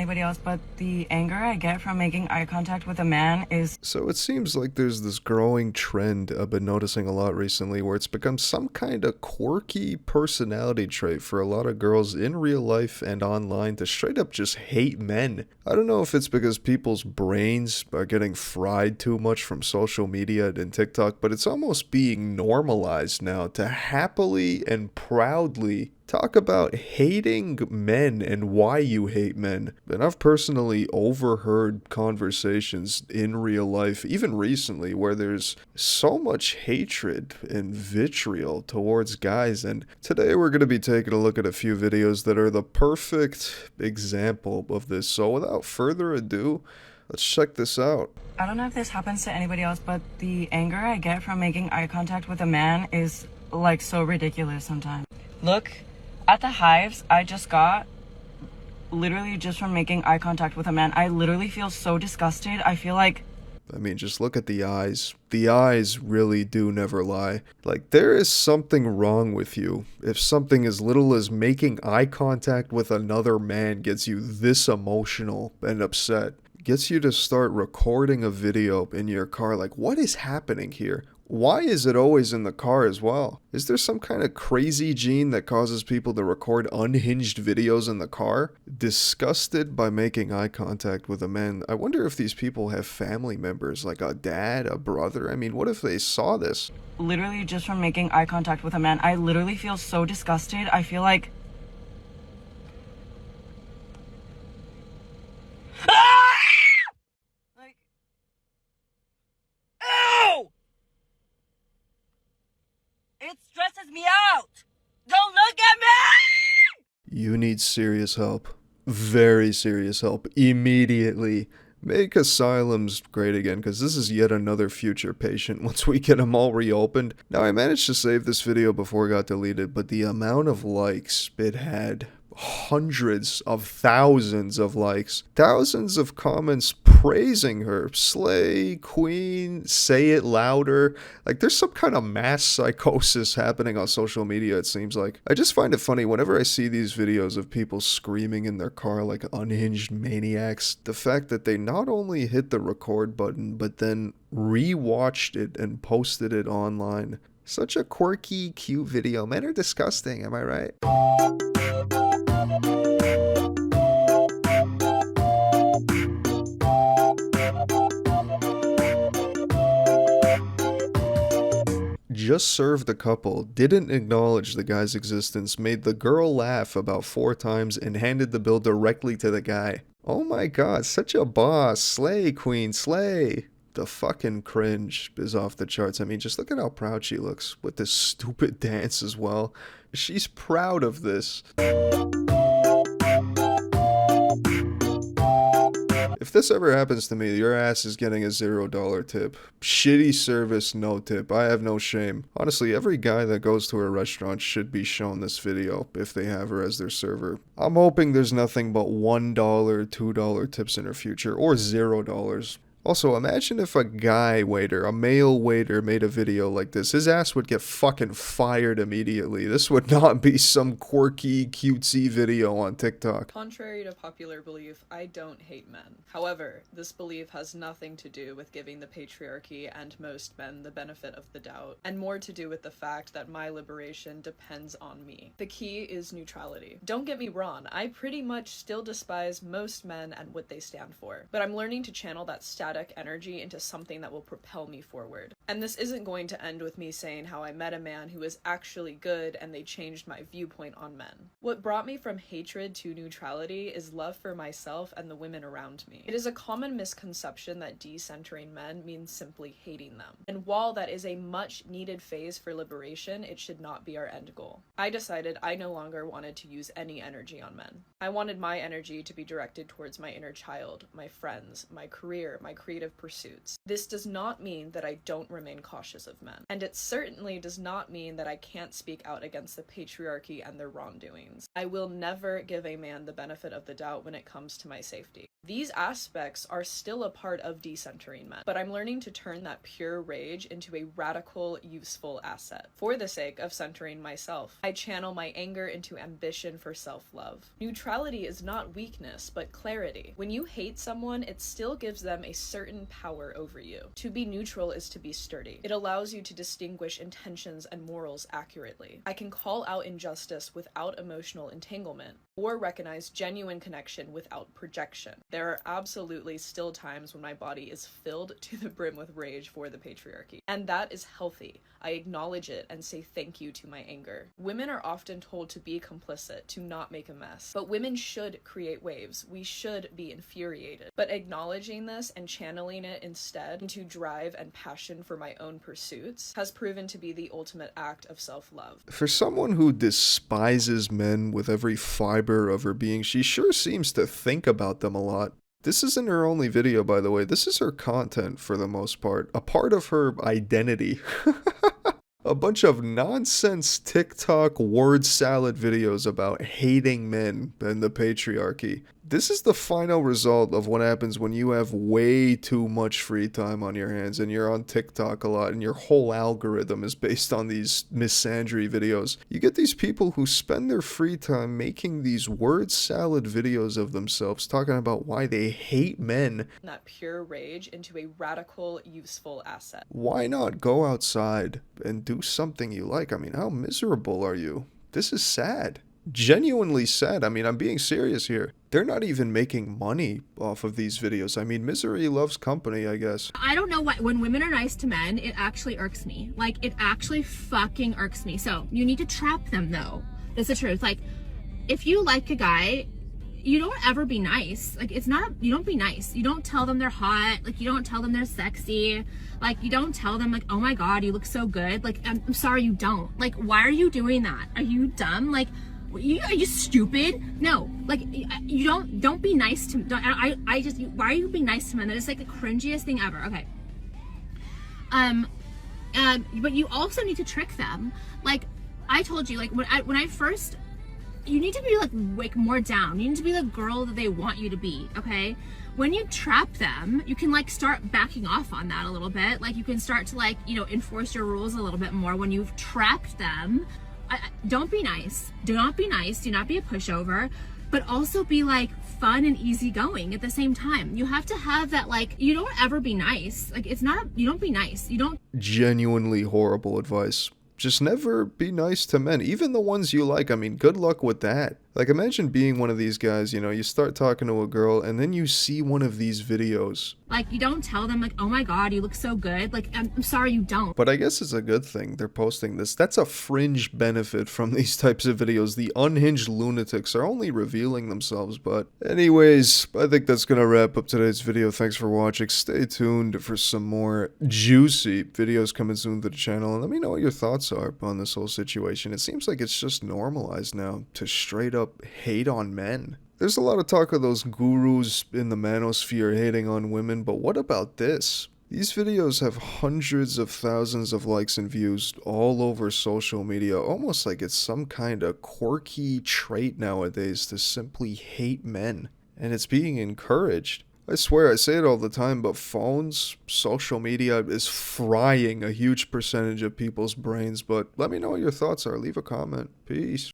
anybody else, but the anger I get from making eye contact with a man is... So it seems like there's this growing trend I've been noticing a lot recently where it's become some kind of quirky personality trait for a lot of girls in real life and online to straight up just hate men. I don't know if it's because people's brains are getting fried too much from social media and TikTok, but it's almost being normalized now to happily and proudly talk about hating men and why you hate men. And I've personally overheard conversations in real life, even recently, where there's so much hatred and vitriol towards guys. And today we're going to be taking a look at a few videos that are the perfect example of this. So without further ado, let's check this out. I don't know if this happens to anybody else, but the anger I get from making eye contact with a man is like so ridiculous sometimes. Look at the hives I just got, literally just from making eye contact with a man. I literally feel so disgusted. I feel like... I mean, just look at the eyes. The eyes really do never lie. Like, there is something wrong with you if something as little as making eye contact with another man gets you this emotional and upset. Gets you to start recording a video in your car. Like, what is happening here? Why is it always in the car as well? Is there some kind of crazy gene that causes people to record unhinged videos in the car? Disgusted by making eye contact with a man. I wonder if these people have family members, like a dad, a brother. I mean, what if they saw this? Literally just from making eye contact with a man, I literally feel so disgusted. I feel like... like... Ew! It stresses me out! Don't look at me! You need serious help. Very serious help. Immediately. Make asylums great again, because this is yet another future patient once we get them all reopened. Now, I managed to save this video before it got deleted, but the amount of likes it had, hundreds of thousands of likes, thousands of comments praising her. Slay, queen, say it louder. Like, there's some kind of mass psychosis happening on social media, it seems like. I just find it funny whenever I see these videos of people screaming in their car like unhinged maniacs. The fact that they not only hit the record button, but then rewatched it and posted it online. Such a quirky, cute video. Men are disgusting, am I right? Just served a couple, didn't acknowledge the guy's existence, made the girl laugh about 4 times, and handed the bill directly to the guy. Oh my god, such a boss. Slay, queen, slay. The fucking cringe is off the charts. I mean, just look at how proud she looks with this stupid dance as well. She's proud of this. If this ever happens to me, your ass is getting a $0 tip. Shitty service, no tip. I have no shame. Honestly, every guy that goes to a restaurant should be shown this video if they have her as their server. I'm hoping there's nothing but $1, $2 tips in her future, or $0. Also, imagine if a guy waiter, a male waiter, made a video like this. His ass would get fucking fired immediately. This would not be some quirky, cutesy video on TikTok. Contrary to popular belief, I don't hate men. However, this belief has nothing to do with giving the patriarchy and most men the benefit of the doubt, and more to do with the fact that my liberation depends on me. The key is neutrality. Don't get me wrong, I pretty much still despise most men and what they stand for, but I'm learning to channel that static energy into something that will propel me forward. And this isn't going to end with me saying how I met a man who was actually good and they changed my viewpoint on men. What brought me from hatred to neutrality is love for myself and the women around me. It is a common misconception that decentering men means simply hating them. And while that is a much needed phase for liberation, it should not be our end goal. I decided I no longer wanted to use any energy on men. I wanted my energy to be directed towards my inner child, my friends, my career, my creative pursuits. This does not mean that I don't remain cautious of men. And it certainly does not mean that I can't speak out against the patriarchy and their wrongdoings. I will never give a man the benefit of the doubt when it comes to my safety. These aspects are still a part of decentering men, but I'm learning to turn that pure rage into a radical, useful asset. For the sake of centering myself, I channel my anger into ambition for self-love. Neutrality is not weakness, but clarity. When you hate someone, it still gives them a certain power over you. To be neutral is to be sturdy. It allows you to distinguish intentions and morals accurately. I can call out injustice without emotional entanglement, or recognize genuine connection without projection. There are absolutely still times when my body is filled to the brim with rage for the patriarchy, and that is healthy. I acknowledge it and say thank you to my anger. Women are often told to be complicit, to not make a mess, but women should create waves. We should be infuriated. But acknowledging this and channeling it instead into drive and passion for my own pursuits has proven to be the ultimate act of self-love. For someone who despises men with every fiber of her being, she sure seems to think about them a lot. This isn't her only video, by the way. This is her content for the most part. A part of her identity. A bunch of nonsense TikTok word salad videos about hating men and the patriarchy. This is the final result of what happens when you have way too much free time on your hands and you're on TikTok a lot and your whole algorithm is based on these misandry videos. You get these people who spend their free time making these word salad videos of themselves talking about why they hate men. That pure rage into a radical, useful asset. Why not go outside and do something you like? I mean, how miserable are you? This is sad. Genuinely sad. I mean, I'm being serious here. They're not even making money off of these videos. I mean, misery loves company, I guess. I don't know why, when women are nice to men, it actually irks me. Like, it actually fucking irks me. So, you need to trap them, though. That's the truth. Like, if you like a guy, you don't ever be nice. Like, you don't be nice. You don't tell them they're hot. Like, you don't tell them they're sexy. Like, you don't tell them, like, oh my god, you look so good. Like, I'm sorry, you don't. Like, why are you doing that? Are you dumb? Like, are you stupid? No, like, you don't be nice to, why are you being nice to men? That is like the cringiest thing ever. Okay. But you also need to trick them. Like, I told you, like, when I first, you need to be like more down. You need to be the girl that they want you to be, okay? When you trap them, you can like start backing off on that a little bit. Like, you can start to, like, you know, enforce your rules a little bit more when you've trapped them. Don't be nice. Do not be nice. Do not be a pushover. But also be like fun and easygoing at the same time. You have to have that, like, you don't ever be nice. Like, you don't be nice. You don't. Genuinely horrible advice. Just never be nice to men, even the ones you like. I mean, good luck with that. Like, imagine being one of these guys, you know, you start talking to a girl and then you see one of these videos. Like, you don't tell them, like, oh my god, you look so good. Like, I'm sorry, you don't. But I guess it's a good thing they're posting this. That's a fringe benefit from these types of videos. The unhinged lunatics are only revealing themselves. But anyways, I think that's gonna wrap up today's video. Thanks for watching. Stay tuned for some more juicy videos coming soon to the channel. And let me know what your thoughts are on this whole situation. It seems like it's just normalized now to straight up hate on men. There's a lot of talk of those gurus in the manosphere hating on women, but what about this? These videos have hundreds of thousands of likes and views all over social media, almost like it's some kind of quirky trait nowadays to simply hate men. And it's being encouraged. I swear, I say it all the time, but phones, social media is frying a huge percentage of people's brains. But let me know what your thoughts are. Leave a comment. Peace.